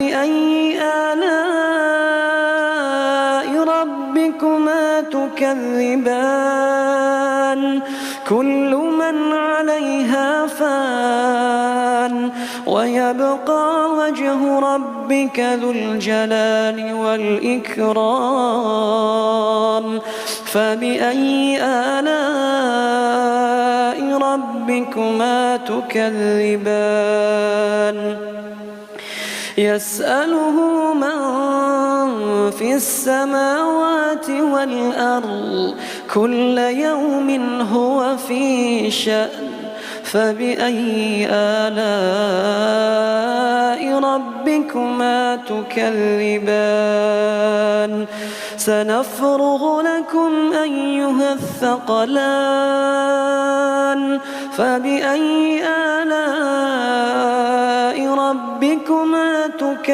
فبأي آلاء ربكما تكذبان كل من عليها فان ويبقى وجه ربك ذو الجلال والإكرام فبأي آلاء ربكما تكذبان يسأله من في السماوات والأرض كل يوم هو في شأن فبأي آلاء ربكما تكذبان سنفرغ لكم أيها الثقلان فبأي آلاء ربكما تكذبان